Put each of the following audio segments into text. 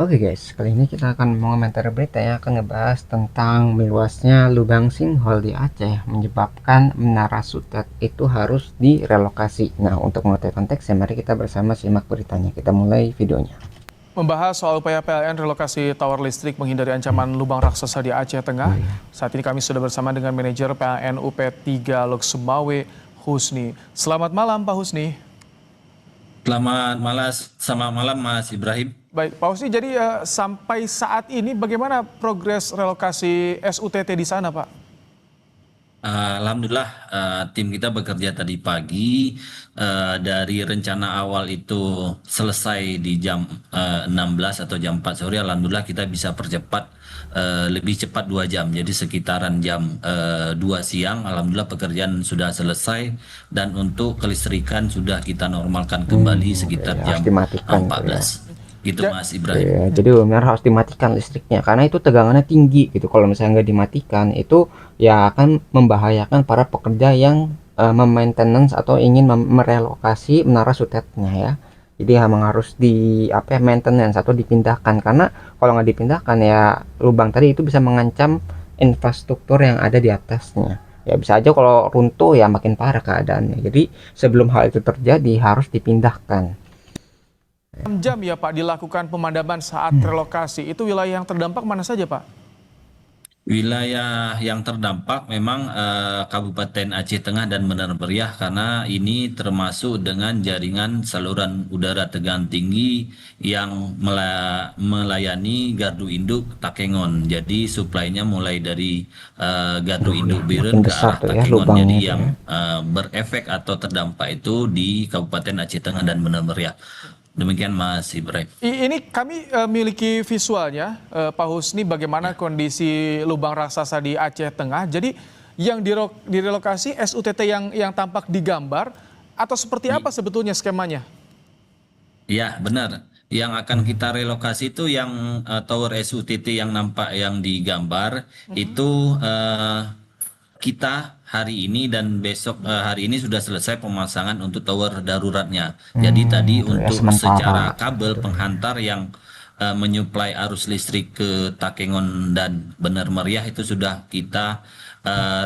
Oke guys, kali ini kita akan mengomentari berita yang akan ngebahas tentang meluasnya lubang sinkhole di Aceh menyebabkan Menara Sutet itu harus direlokasi. Nah, untuk mengetahui konteksnya, mari kita bersama simak beritanya. Kita mulai videonya. Membahas soal upaya PLN relokasi tower listrik menghindari ancaman lubang raksasa di Aceh Oh Tengah. iya. Saat ini kami sudah bersama dengan manajer PLN UP3 Lok Sumawe, Husni. Selamat malam Pak Husni. Selamat malam Mas Ibrahim. Baik, Pak Husni, jadi sampai saat ini bagaimana progres relokasi SUTT di sana, Pak? Alhamdulillah, tim kita bekerja tadi pagi. Dari rencana awal itu selesai di jam 16 atau jam 4 sore. Alhamdulillah kita bisa percepat, lebih cepat 2 jam. Jadi sekitaran jam 2 siang. Alhamdulillah pekerjaan sudah selesai dan untuk kelistrikan sudah kita normalkan kembali Oke, sekitar harus jam dimatikan tuh ya. 14. Gitu Ja- Mas Ibrahim. Iya, jadi benar harus dimatikan listriknya karena itu tegangannya tinggi gitu. Kalau misalnya nggak dimatikan itu ya akan membahayakan para pekerja yang memaintenance atau ingin merelokasi menara sutetnya ya. Jadi memang harus di apa ya, maintenance atau dipindahkan karena kalau nggak dipindahkan ya lubang tadi itu bisa mengancam infrastruktur yang ada di atasnya. Ya bisa aja kalau runtuh ya makin parah keadaannya. Jadi sebelum hal itu terjadi harus dipindahkan. 6 jam ya Pak dilakukan pemadaman saat relokasi. Itu wilayah yang terdampak mana saja Pak? Wilayah yang terdampak memang Kabupaten Aceh Tengah dan Benar Meriah karena ini termasuk dengan jaringan saluran udara tegangan tinggi yang melayani Gardu Induk Takengon. Jadi suplainya mulai dari Gardu Induk Biren Makin ke besar arah tuh ya Takengon. lubangnya Jadi itu yang ya. berefek atau terdampak itu di Kabupaten Aceh Tengah dan Benar Meriah. Demikian Mas Ibrahim. Ini kami miliki visualnya, Pak Husni, bagaimana kondisi lubang raksasa di Aceh Tengah. Jadi yang direlokasi SUTT yang tampak di gambar atau seperti apa sebetulnya skemanya? Ya, benar. Yang akan kita relokasi itu yang tower SUTT yang nampak yang digambar itu kita hari ini dan besok hari ini sudah selesai pemasangan untuk tower daruratnya. Jadi tadi Itu ya untuk sementara secara kabel gitu ya. penghantar yang menyuplai arus listrik ke Takengon dan Benar Meriah itu sudah kita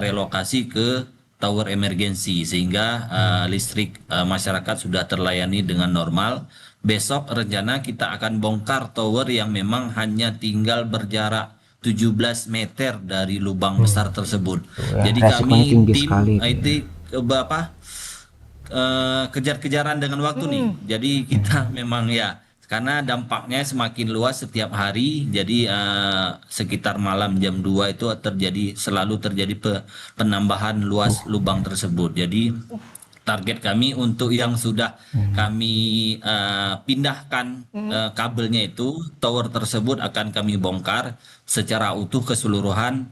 relokasi ke tower emergensi sehingga listrik masyarakat sudah terlayani dengan normal. Besok rencana kita akan bongkar tower yang memang hanya tinggal berjarak 17 meter dari lubang besar tersebut. Tuh ya, Jadi resikonya kami tinggi tim sekali itu ya. IT kejar-kejaran dengan waktu nih. Jadi kita memang ya karena dampaknya semakin luas setiap hari. Jadi sekitar malam jam 2 itu selalu terjadi penambahan luas lubang tersebut. Jadi target kami untuk yang sudah kami pindahkan kabelnya itu tower tersebut akan kami bongkar secara utuh keseluruhan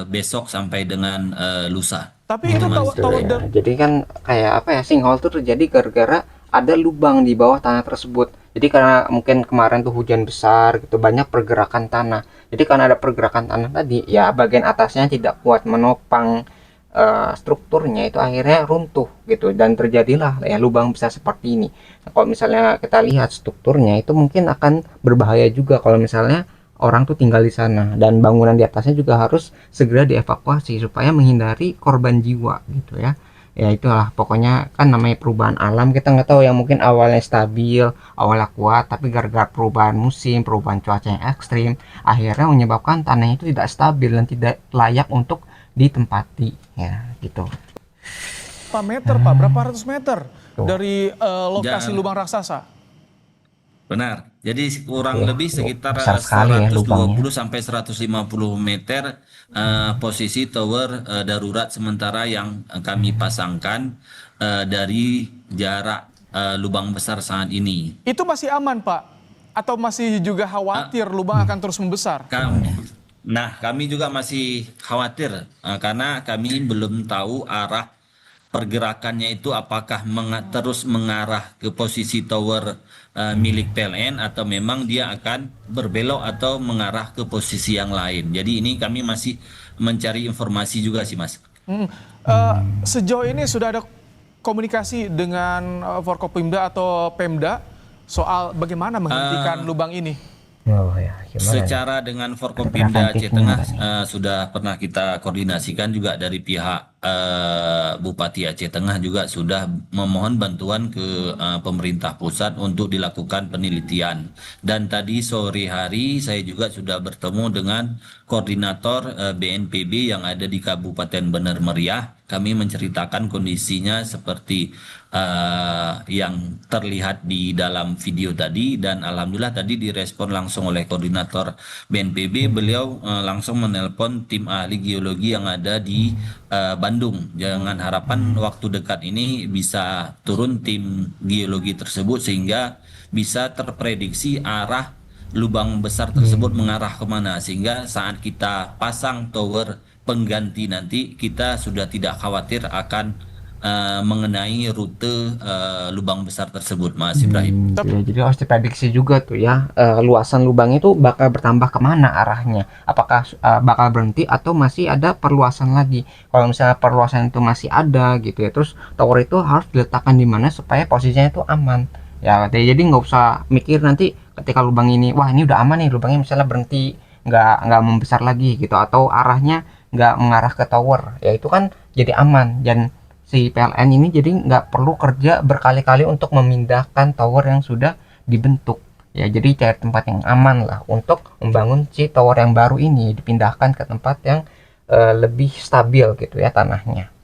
besok sampai dengan lusa. Tapi Gitu itu Mas. Gitu tower ya. Jadi kan kayak apa ya, sinkhole tuh terjadi gara-gara ada lubang di bawah tanah tersebut. Jadi karena mungkin kemarin tuh hujan besar gitu, banyak pergerakan tanah. Jadi karena ada pergerakan tanah tadi, ya bagian atasnya tidak kuat menopang strukturnya, itu akhirnya runtuh gitu dan terjadilah ya lubang besar seperti ini. Nah, kalau misalnya kita lihat strukturnya itu mungkin akan berbahaya juga kalau misalnya orang tuh tinggal di sana dan bangunan di atasnya juga harus segera dievakuasi supaya menghindari korban jiwa gitu ya. Ya itulah pokoknya kan namanya perubahan alam, kita nggak tahu yang mungkin awalnya stabil, awalnya kuat, tapi gara-gara perubahan musim, perubahan cuaca yang ekstrim, akhirnya menyebabkan tanah itu tidak stabil dan tidak layak untuk ditempati ya gitu. berapa meter Pak? Berapa ratus meter Tuh dari lokasi Dan lubang raksasa? benar. Jadi kurang tuh, lebih sekitar besar sekali ya lubangnya. 120 sampai 150 meter posisi tower darurat sementara yang kami pasangkan dari jarak lubang besar saat ini. Itu masih aman Pak? Atau masih juga Ah, khawatir lubang akan terus membesar? kami juga masih khawatir karena kami belum tahu arah pergerakannya itu apakah terus mengarah ke posisi tower milik PLN atau memang dia akan berbelok atau mengarah ke posisi yang lain. Jadi ini kami masih mencari informasi juga sih Mas. Hmm, eh, Sejauh ini sudah ada komunikasi dengan Forkopimda atau Pemda soal bagaimana menghentikan Eh, lubang ini? Oh ya, gimana nih Secara dengan pergerakan Forkopimda Aceh tekniknya Tengah apa nih? sudah pernah kita koordinasikan juga dari pihak Bupati Aceh Tengah juga sudah memohon bantuan ke pemerintah pusat untuk dilakukan penelitian. Dan tadi sore hari saya juga sudah bertemu dengan koordinator BNPB yang ada di Kabupaten Bener Meriah. Kami menceritakan kondisinya seperti yang terlihat di dalam video tadi, dan alhamdulillah tadi direspon langsung oleh koordinator BNPB. Beliau langsung menelpon tim ahli geologi yang ada di Bandung. Dengan harapan waktu dekat ini bisa turun tim geologi tersebut sehingga bisa terprediksi arah lubang besar tersebut mengarah kemana, sehingga saat kita pasang tower pengganti nanti kita sudah tidak khawatir akan mengenai rute lubang besar tersebut, Mas Ibrahim. Gitu ya. Jadi harus diprediksi juga tuh ya, luasan lubang itu bakal bertambah kemana arahnya. Apakah bakal berhenti atau masih ada perluasan lagi. Kalau misalnya perluasan itu masih ada gitu ya, terus tower itu harus diletakkan di mana supaya posisinya itu aman. Ya, jadi nggak usah mikir nanti ketika lubang ini, wah ini udah aman nih lubangnya, misalnya berhenti, nggak membesar lagi gitu, atau arahnya nggak mengarah ke tower. Ya itu kan jadi aman, dan si PLN ini jadi nggak perlu kerja berkali-kali untuk memindahkan tower yang sudah dibentuk. Ya, jadi cari tempat yang aman lah untuk membangun si tower yang baru ini, dipindahkan ke tempat yang lebih stabil gitu ya tanahnya.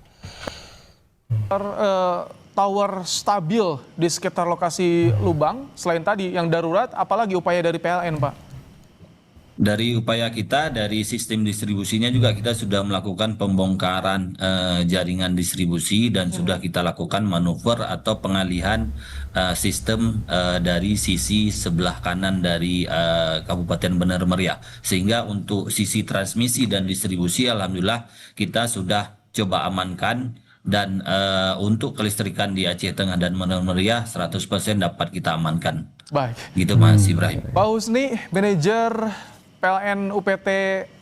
Eh, Tower stabil di sekitar lokasi lubang, selain tadi yang darurat, apalagi upaya dari PLN, Pak? Dari upaya kita, dari sistem distribusinya juga kita sudah melakukan pembongkaran jaringan distribusi, dan sudah kita lakukan manuver atau pengalihan sistem dari sisi sebelah kanan dari Kabupaten Bener Meriah. Sehingga untuk sisi transmisi dan distribusi, alhamdulillah kita sudah coba amankan, dan untuk kelistrikan di Aceh Tengah dan Bener Meriah 100% dapat kita amankan. Baik. Gitu Mas Ibrahim. Pak Husni, manajer PLN UPT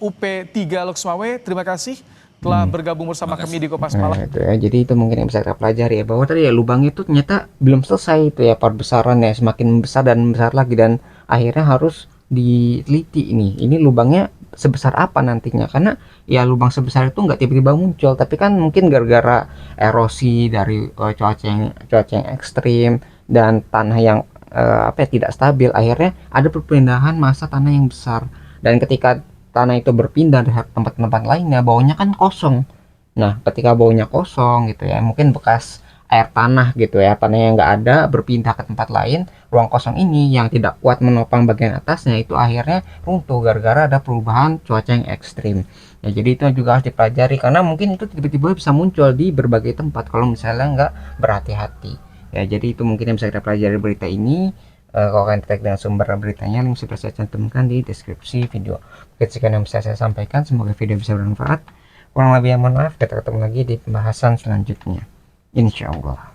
UP3 Loksmawe, terima kasih telah bergabung bersama kami di Kompas Nah, Malam. itu ya. Jadi itu mungkin yang bisa kita pelajari ya, bahwa tadi ya lubang itu ternyata belum selesai itu ya perbesaran ya, semakin besar dan besar lagi, dan akhirnya harus diteliti ini lubangnya sebesar apa nantinya, karena ya lubang sebesar itu nggak tiba-tiba muncul, tapi kan mungkin gara-gara erosi dari cuaca yang ekstrim dan tanah yang apa ya, tidak stabil, akhirnya ada perpindahan massa tanah yang besar, dan ketika tanah itu berpindah dari tempat-tempat lainnya, baunya kan kosong. Nah, ketika baunya kosong gitu ya, mungkin bekas air tanah gitu ya, tanah yang nggak ada berpindah ke tempat lain, ruang kosong ini yang tidak kuat menopang bagian atasnya itu akhirnya runtuh gara-gara ada perubahan cuaca yang ekstrim. Ya, jadi itu juga harus dipelajari, karena mungkin itu tiba-tiba bisa muncul di berbagai tempat kalau misalnya nggak berhati-hati. Ya, jadi itu mungkin yang bisa kita pelajari berita ini. Kalau kalian tertarik dengan sumber beritanya, link sudah saya cantumkan di deskripsi video. Mungkin sekian yang bisa saya sampaikan, semoga video bisa bermanfaat. Kurang lebih mohon maaf, kita ketemu lagi di pembahasan selanjutnya, insya Allah.